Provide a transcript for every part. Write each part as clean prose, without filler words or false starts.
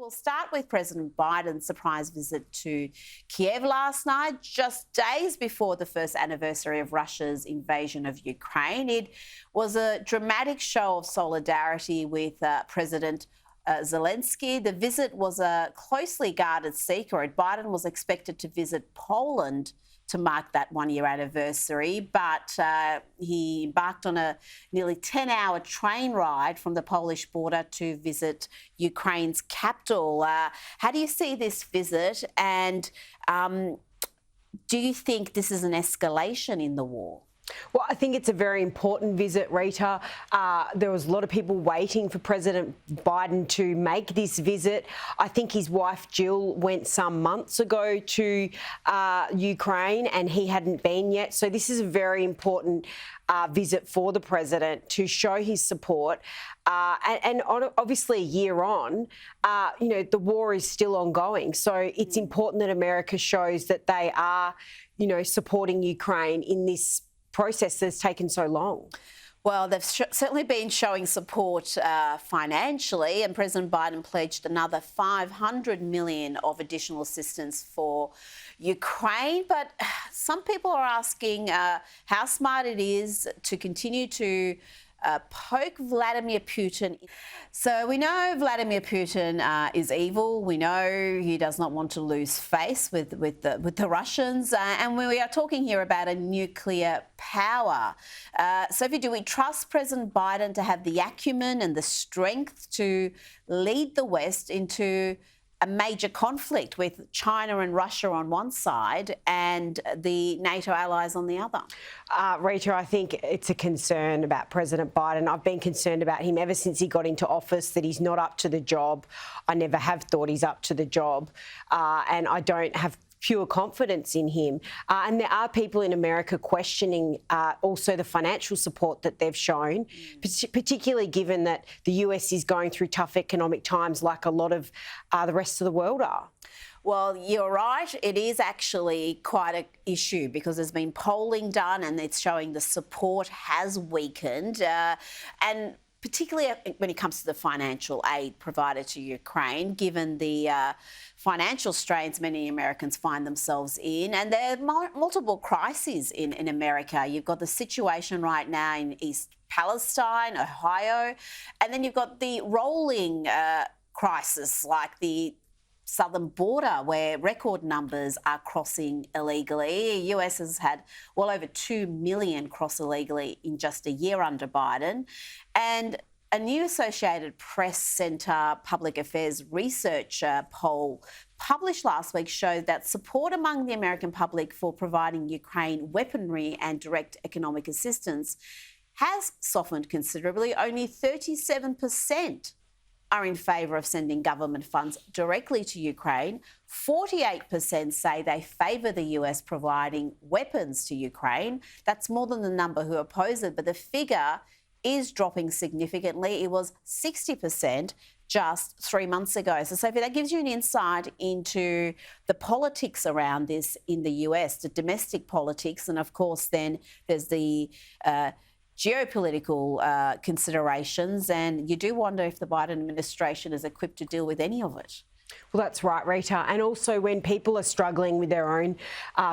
we'll start with President Biden's surprise visit to Kyiv last night, just days before the first anniversary of Russia's invasion of Ukraine. It was a dramatic show of solidarity with President Zelensky. The visit was a closely guarded secret. Biden was expected to visit Poland to mark that one-year anniversary, but he embarked on a nearly 10-hour train ride from the Polish border to visit Ukraine's capital. How do you see this visit, and do you think this is an escalation in the war? Well, I think it's a very important visit, Rita. There was a lot of people waiting for President Biden to make this visit. I think his wife Jill went some months ago to Ukraine and he hadn't been yet. So this is a very important visit for the president to show his support. And obviously a year on, the war is still ongoing. So it's important that America shows that they are, supporting Ukraine in this process that's taken so long. Well, they've certainly been showing support financially, and President Biden pledged another $500 million of additional assistance for Ukraine. But some people are asking how smart it is to continue to poke Vladimir Putin. So we know Vladimir Putin is evil. We know he does not want to lose face with the Russians. And we are talking here about a nuclear power. Sophie, do we trust President Biden to have the acumen and the strength to lead the West into a major conflict with China and Russia on one side and the NATO allies on the other? Rita, I think it's a concern about President Biden. I've been concerned about him ever since he got into office, that he's not up to the job. I never have thought he's up to the job. And I don't have pure confidence in him. And there are people in America questioning also the financial support that they've shown, particularly given that the US is going through tough economic times like a lot of the rest of the world are. Well, you're right. It is actually quite an issue because there's been polling done and it's showing the support has weakened. And particularly when it comes to the financial aid provided to Ukraine, given the financial strains many Americans find themselves in. And there are multiple crises in America. You've got the situation right now in East Palestine, Ohio, and then you've got the rolling crisis like the southern border where record numbers are crossing illegally. The US has had well over 2 million cross illegally in just a year under Biden. And a new Associated Press Centre Public Affairs research poll published last week showed that support among the American public for providing Ukraine weaponry and direct economic assistance has softened considerably. Only 37% are in favour of sending government funds directly to Ukraine. 48% say they favour the US providing weapons to Ukraine. That's more than the number who oppose it, but the figure is dropping significantly. It was 60% just 3 months ago. So, Sophie, that gives you an insight into the politics around this in the US, the domestic politics, and of course then there's the geopolitical considerations, and you do wonder if the Biden administration is equipped to deal with any of it. Well, that's right, Rita. And also when people are struggling with their own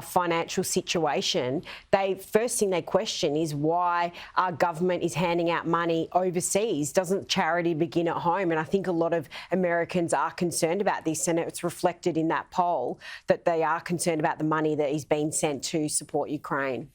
financial situation, first thing they question is why our government is handing out money overseas. Doesn't charity begin at home? And I think a lot of Americans are concerned about this, and it's reflected in that poll that they are concerned about the money that is being sent to support Ukraine.